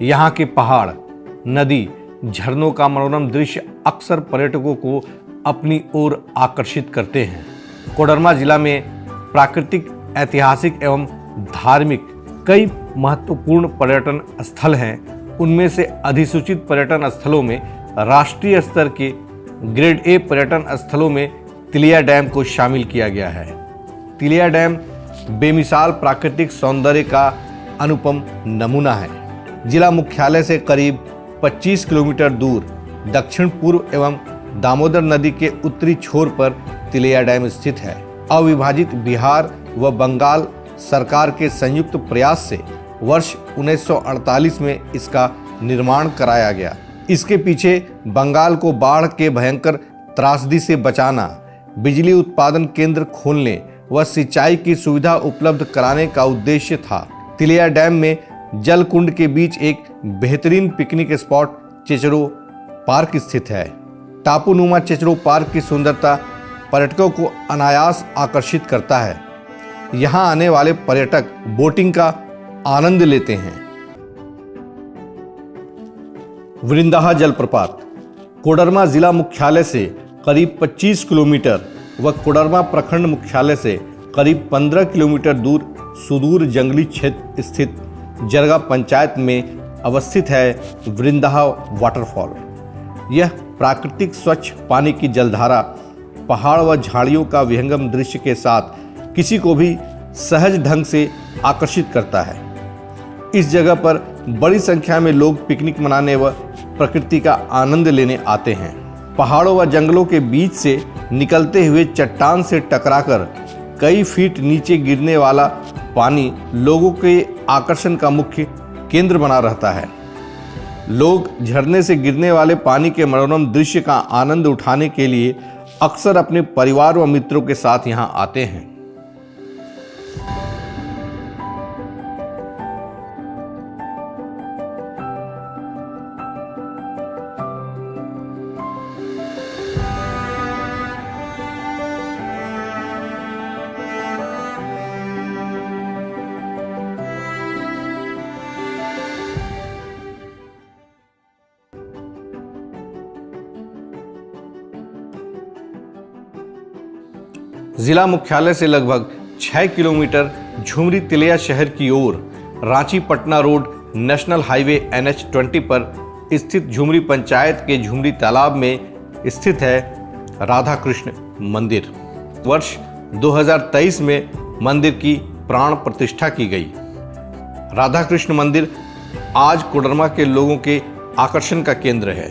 यहाँ के पहाड़, नदी, झरनों का मनोरम दृश्य अक्सर पर्यटकों को अपनी ओर आकर्षित करते हैं। कोडरमा जिला में प्राकृतिक, ऐतिहासिक एवं धार्मिक कई महत्वपूर्ण पर्यटन स्थल हैं। उनमें से अधिसूचित पर्यटन स्थलों में राष्ट्रीय स्तर के ग्रेड ए पर्यटन स्थलों में तिलिया डैम को शामिल किया गया है। तिलिया डैम बेमिसाल प्राकृतिक सौंदर्य का अनुपम नमूना है। जिला मुख्यालय से करीब 25 किलोमीटर दूर दक्षिण पूर्व एवं दामोदर नदी के उत्तरी छोर पर तिलिया डैम स्थित है। अविभाजित बिहार व बंगाल सरकार के संयुक्त प्रयास से वर्ष 1948 में इसका निर्माण कराया गया। इसके पीछे बंगाल को बाढ़ के भयंकर त्रासदी से बचाना, बिजली उत्पादन केंद्र खोलने व सिंचाई की सुविधा उपलब्ध कराने का उद्देश्य था। तिलिया डैम में जल कुंड के बीच एक बेहतरीन पिकनिक स्पॉट चेचरो पार्क स्थित है। टापूनुमा चेचरो पार्क की सुंदरता पर्यटकों को अनायास आकर्षित करता है। यहाँ आने वाले पर्यटक बोटिंग का आनंद लेते हैं। वृंदाहा जलप्रपात कोडरमा जिला मुख्यालय से करीब 25 किलोमीटर व कोडरमा प्रखंड मुख्यालय से करीब 15 किलोमीटर दूर सुदूर जंगली क्षेत्र स्थित जरगा पंचायत में अवस्थित है वृंदाहा वाटरफॉल। यह प्राकृतिक स्वच्छ पानी की जलधारा, पहाड़ व झाड़ियों का विहंगम दृश्य के साथ किसी को भी सहज ढंग से आकर्षित करता है। इस जगह पर बड़ी संख्या में लोग पिकनिक मनाने व प्रकृति का आनंद लेने आते हैं। पहाड़ों व जंगलों के बीच से निकलते हुए चट्टान से टकराकर कई फीट नीचे गिरने वाला पानी लोगों के आकर्षण का मुख्य केंद्र बना रहता है। लोग झरने से गिरने वाले पानी के मनोरम दृश्य का आनंद उठाने के लिए अक्सर अपने परिवार व मित्रों के साथ यहाँ आते हैं। जिला मुख्यालय से लगभग 6 किलोमीटर झुमरी तिलिया शहर की ओर Ranchi Patna road national highway NH20 पर स्थित झुमरी पंचायत के झुमरी तालाब में स्थित है राधा कृष्ण मंदिर। वर्ष 2023 में मंदिर की प्राण प्रतिष्ठा की गई। राधा कृष्ण मंदिर आज कोडरमा के लोगों के आकर्षण का केंद्र है।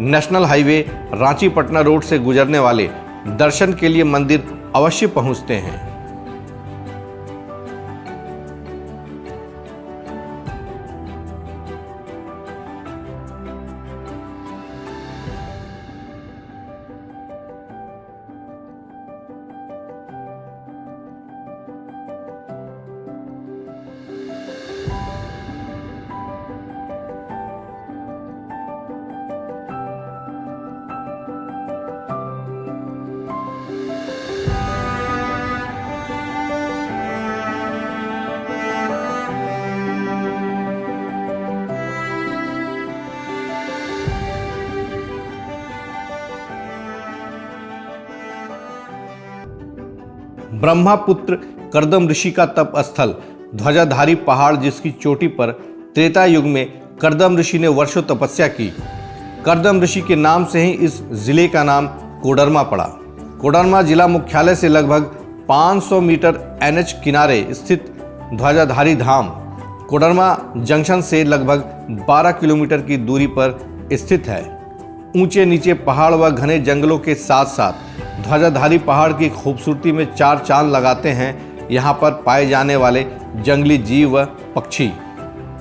National highway Ranchi Patna road से गुजरने वाले दर्शन के लिए मंदिर अवश्य पहुंचते हैं। ब्रह्मपुत्र करदम ऋषि का तप स्थल ध्वजाधारी पहाड़, जिसकी चोटी पर त्रेता युग में करदम ऋषि ने वर्षों तपस्या की। करदम ऋषि के नाम से ही इस जिले का नाम कोडरमा पड़ा। कोडरमा जिला मुख्यालय से लगभग 500 मीटर NH किनारे स्थित ध्वजाधारी धाम कोडरमा जंक्शन से लगभग 12 किलोमीटर की दूरी पर स्थित है। ऊंचे नीचे पहाड़ व घने जंगलों के साथ साथ ध्वजाधारी पहाड़ की खूबसूरती में चार चांद लगाते हैं यहाँ पर पाए जाने वाले जंगली जीव व पक्षी।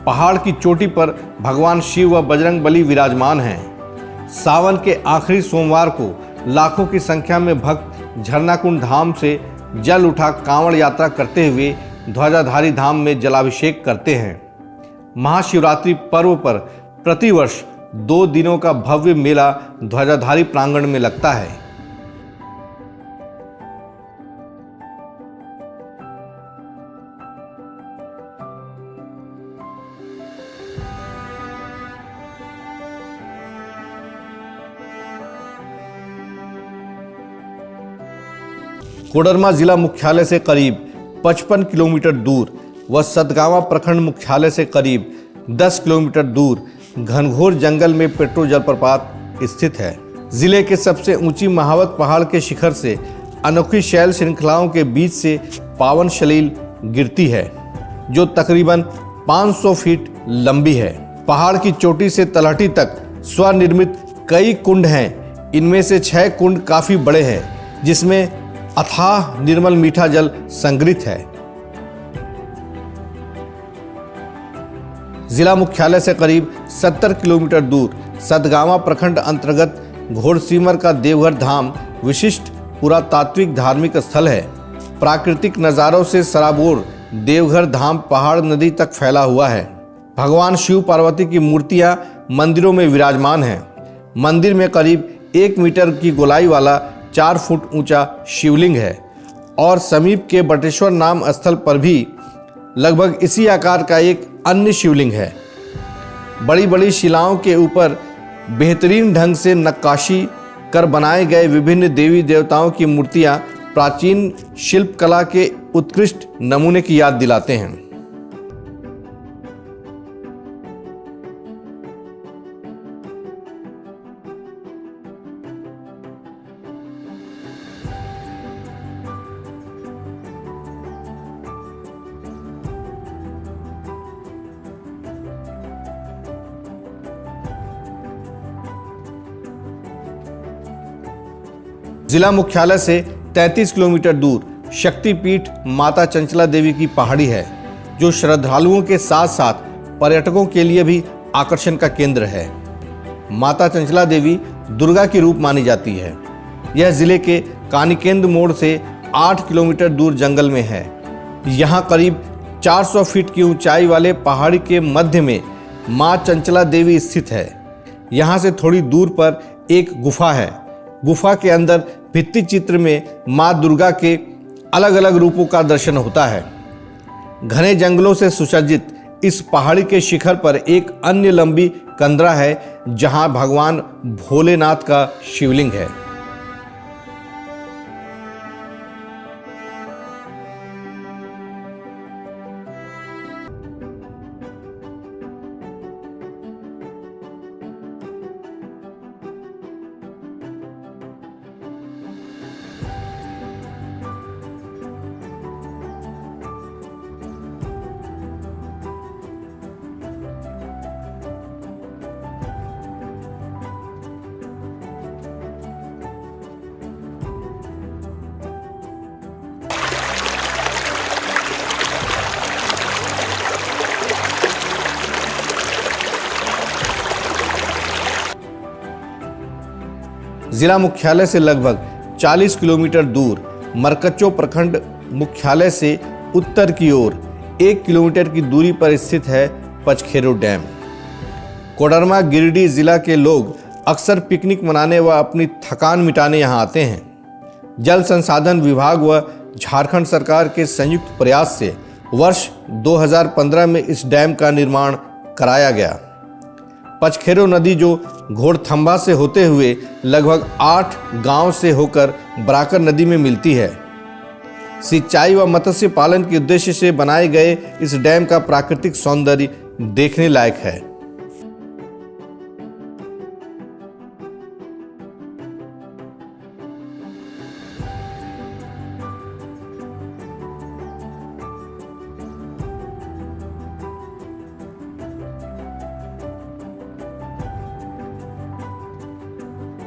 पहाड़ की चोटी पर भगवान शिव व बजरंगबली विराजमान हैं। सावन के आखिरी सोमवार को लाखों की संख्या में भक्त झरनाकुंड धाम से जल उठा कांवड़ यात्रा करते हुए ध्वजाधारी धाम में जलाभिषेक करते हैं। महाशिवरात्रि पर्व पर प्रतिवर्ष 2 दिनों का भव्य मेला ध्वजाधारी प्रांगण में लगता है। कोडरमा जिला मुख्यालय से करीब 55 किलोमीटर दूर व सतगावा प्रखंड मुख्यालय से करीब 10 किलोमीटर दूर घनघोर जंगल में पेट्रो जलप्रपात स्थित है। जिले के सबसे ऊंची महावत पहाड़ के शिखर से अनोखी शैल श्रृंखलाओं के बीच से पावन सलील गिरती है, जो तकरीबन 500 फीट लंबी है। पहाड़ की चोटी से तलहटी तक स्वनिर्मित कई कुंड हैं। इनमें से 6 कुंड काफी बड़े हैं, जिसमें अथाह निर्मल मीठा जल संग्रहित है। जिला मुख्यालय से करीब 70 किलोमीटर दूर सतगावा प्रखंड अंतर्गत घोड़सीमर का देवघर धाम विशिष्ट पुरातात्विक धार्मिक स्थल है। प्राकृतिक नज़ारों से सराबोर देवघर धाम पहाड़ नदी तक फैला हुआ है। भगवान शिव पार्वती की मूर्तियां मंदिरों में विराजमान हैं। मंदिर में करीब 1 मीटर की गोलाई वाला 4 फुट ऊंचा शिवलिंग है और समीप के बटेश्वर नाम स्थल पर भी लगभग इसी आकार का एक अन्य शिवलिंग है। बड़ी बड़ी शिलाओं के ऊपर बेहतरीन ढंग से नक्काशी कर बनाए गए विभिन्न देवी देवताओं की मूर्तियां प्राचीन शिल्प कला के उत्कृष्ट नमूने की याद दिलाते हैं। जिला मुख्यालय से 33 किलोमीटर दूर शक्तिपीठ माता चंचला देवी की पहाड़ी है, जो श्रद्धालुओं के साथ साथ पर्यटकों के लिए भी आकर्षण का केंद्र है। माता चंचला देवी दुर्गा की रूप मानी जाती है। यह जिले के कानिकेंद्र मोड़ से 8 किलोमीटर दूर जंगल में है। यहाँ करीब 400 फीट की ऊंचाई वाले पहाड़ी के मध्य में माँ चंचला देवी स्थित है। यहाँ से थोड़ी दूर पर एक गुफा है। गुफा के अंदर भित्ति चित्र में माँ दुर्गा के अलग अलग रूपों का दर्शन होता है। घने जंगलों से सुसज्जित इस पहाड़ी के शिखर पर एक अन्य लंबी कंदरा है, जहां भगवान भोलेनाथ का शिवलिंग है। जिला मुख्यालय से लगभग 40 किलोमीटर दूर मरकच्चो प्रखंड मुख्यालय से उत्तर की ओर 1 किलोमीटर की दूरी पर स्थित है पचखेरो डैम। कोडरमा गिरिडीह जिला के लोग अक्सर पिकनिक मनाने व अपनी थकान मिटाने यहाँ आते हैं। जल संसाधन विभाग व झारखंड सरकार के संयुक्त प्रयास से वर्ष 2015 में इस डैम का निर्माण कराया गया। पचखेरो नदी जो घोड़थंबा से होते हुए लगभग 8 गांव से होकर बराकर नदी में मिलती है। सिंचाई व मत्स्य पालन के उद्देश्य से बनाए गए इस डैम का प्राकृतिक सौंदर्य देखने लायक है।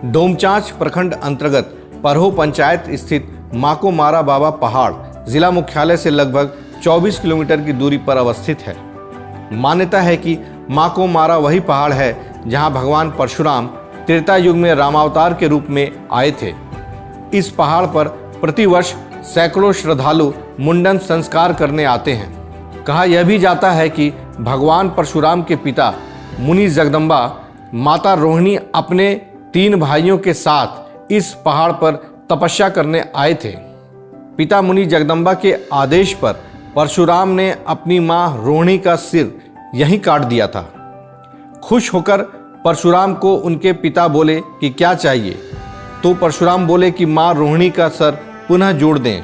डोमचांच प्रखंड अंतर्गत परहो पंचायत स्थित माको मारा बाबा पहाड़ जिला मुख्यालय से लगभग 24 किलोमीटर की दूरी पर अवस्थित है। मान्यता है कि माको मारा वही पहाड़ है जहां भगवान परशुराम त्रेता युग में रामावतार के रूप में आए थे। इस पहाड़ पर प्रतिवर्ष सैकड़ों श्रद्धालु मुंडन संस्कार करने आते हैं। कहा यह भी जाता है कि भगवान परशुराम के पिता मुनि जगदम्बा माता रोहिणी अपने 3 भाइयों के साथ इस पहाड़ पर तपस्या करने आए थे। पिता मुनि जगदम्बा के आदेश पर परशुराम ने अपनी मां रोहिणी का सिर यहीं काट दिया था। खुश होकर परशुराम को उनके पिता बोले कि क्या चाहिए, तो परशुराम बोले कि मां रोहिणी का सर पुनः जोड़ दें।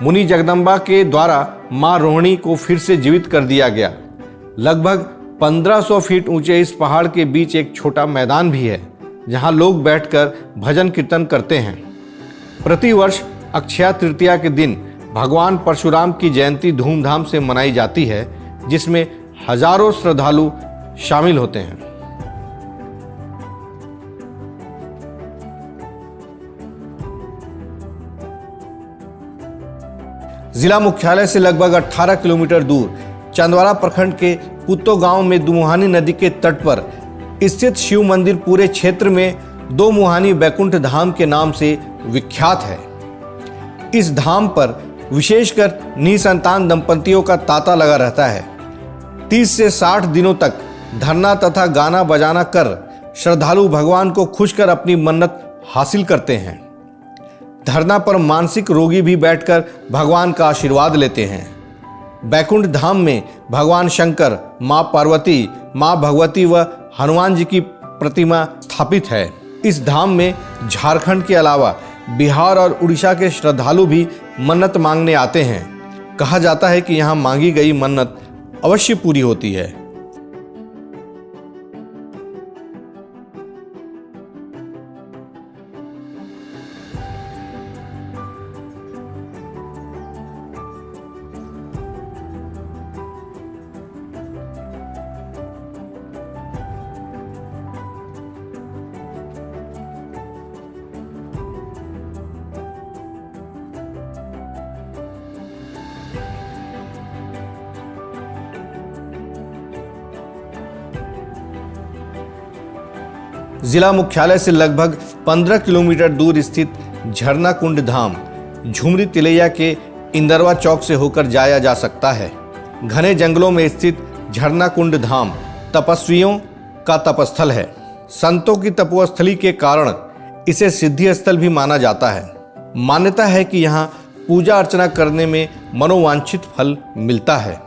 मुनि जगदम्बा के द्वारा मां रोहिणी को फिर से जीवित कर दिया गया। लगभग 1500 फीट ऊंचे इस पहाड़ के बीच एक छोटा मैदान भी है जहां लोग बैठकर भजन कीर्तन करते हैं। प्रतिवर्ष अक्षय तृतीया के दिन भगवान परशुराम की जयंती धूमधाम से मनाई जाती है, जिसमें हजारों श्रद्धालु शामिल होते हैं। जिला मुख्यालय से लगभग 18 किलोमीटर दूर चंदवाड़ा प्रखंड के कुत्तो गांव में दुमुहानी नदी के तट पर स्थित शिव मंदिर पूरे क्षेत्र में दो मुहानी बैकुंठ धाम के नाम से विख्यात है। इस धाम पर विशेषकर निसंतान दंपतियों का तांता लगा रहता है। 30 से 60 दिनों तक धरना तथा गाना बजाना कर श्रद्धालु भगवान को खुश कर अपनी मन्नत हासिल करते हैं। धरना पर मानसिक रोगी भी बैठकर भगवान का आशीर्वाद लेते हैं। बैकुंठ धाम में भगवान शंकर, मां पार्वती, मां भगवती व हनुमान जी की प्रतिमा स्थापित है। इस धाम में झारखंड के अलावा बिहार और उड़ीसा के श्रद्धालु भी मन्नत मांगने आते हैं। कहा जाता है कि यहाँ मांगी गई मन्नत अवश्य पूरी होती है। जिला मुख्यालय से लगभग 15 किलोमीटर दूर स्थित झरना कुंड धाम झुमरी तिलैया के इंदरवा चौक से होकर जाया जा सकता है। घने जंगलों में स्थित झरना कुंड धाम तपस्वियों का तपस्थल है। संतों की तपोस्थली के कारण इसे सिद्धि स्थल भी माना जाता है। मान्यता है कि यहाँ पूजा अर्चना करने में मनोवांछित फल मिलता है।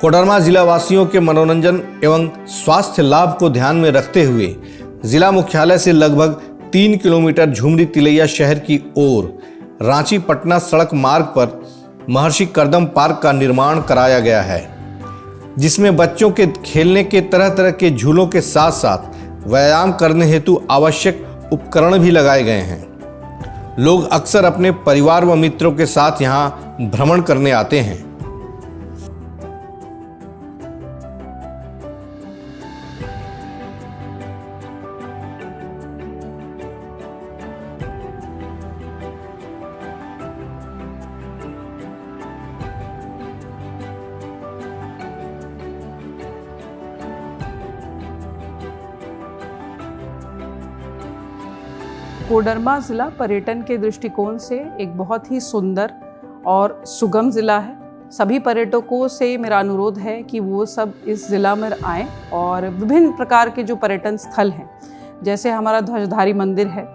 कोडरमा जिला वासियों के मनोरंजन एवं स्वास्थ्य लाभ को ध्यान में रखते हुए जिला मुख्यालय से लगभग 3 किलोमीटर झुमरी तिलैया शहर की ओर रांची पटना सड़क मार्ग पर महर्षि कर्दम पार्क का निर्माण कराया गया है, जिसमें बच्चों के खेलने के तरह तरह के झूलों के साथ साथ व्यायाम करने हेतु आवश्यक उपकरण भी लगाए गए हैं। लोग अक्सर अपने परिवार व मित्रों के साथ यहाँ भ्रमण करने आते हैं। कोडरमा ज़िला पर्यटन के दृष्टिकोण से एक बहुत ही सुंदर और सुगम ज़िला है। सभी पर्यटकों से मेरा अनुरोध है कि वो सब इस ज़िला में आएँ और विभिन्न प्रकार के जो पर्यटन स्थल हैं, जैसे हमारा ध्वजधारी मंदिर है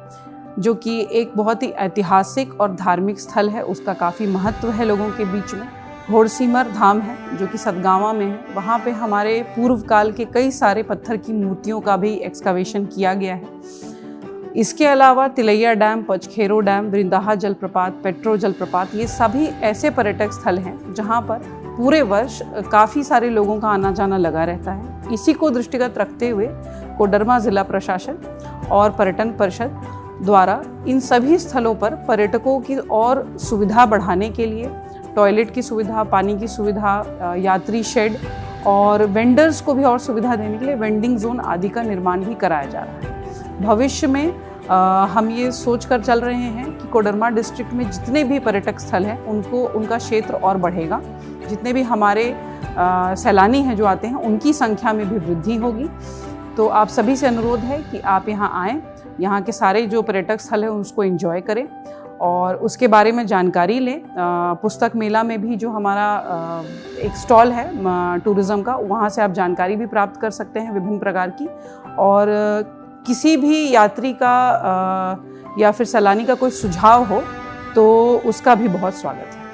जो कि एक बहुत ही ऐतिहासिक और धार्मिक स्थल है, उसका काफ़ी महत्व है लोगों के बीच में। घोड़सीमर धाम है जो कि सतगावा में है, वहाँ पे हमारे पूर्व काल के कई सारे पत्थर की मूर्तियों का भी एक्सकवेशन किया गया है। इसके अलावा तिलैया डैम, पचखेरो डैम, वृंदाहा जलप्रपात, पेट्रो जलप्रपात, ये सभी ऐसे पर्यटक स्थल हैं जहां पर पूरे वर्ष काफ़ी सारे लोगों का आना जाना लगा रहता है। इसी को दृष्टिगत रखते हुए कोडरमा ज़िला प्रशासन और पर्यटन परिषद द्वारा इन सभी स्थलों पर पर्यटकों की और सुविधा बढ़ाने के लिए टॉयलेट की सुविधा, पानी की सुविधा, यात्री शेड और वेंडर्स को भी और सुविधा देने के लिए वेंडिंग जोन आदि का निर्माण भी कराया जा रहा है। भविष्य में हम ये सोच कर चल रहे हैं कि कोडरमा डिस्ट्रिक्ट में जितने भी पर्यटक स्थल हैं उनका क्षेत्र और बढ़ेगा। जितने भी हमारे सैलानी हैं जो आते हैं उनकी संख्या में भी वृद्धि होगी। तो आप सभी से अनुरोध है कि आप यहाँ आएँ, यहाँ के सारे जो पर्यटक स्थल हैं उसको एंजॉय करें और उसके बारे में जानकारी लें। पुस्तक मेला में भी जो हमारा एक स्टॉल है टूरिज़्म का, वहाँ से आप जानकारी भी प्राप्त कर सकते हैं विभिन्न प्रकार की। और किसी भी यात्री का या फिर सैलानी का कोई सुझाव हो तो उसका भी बहुत स्वागत है।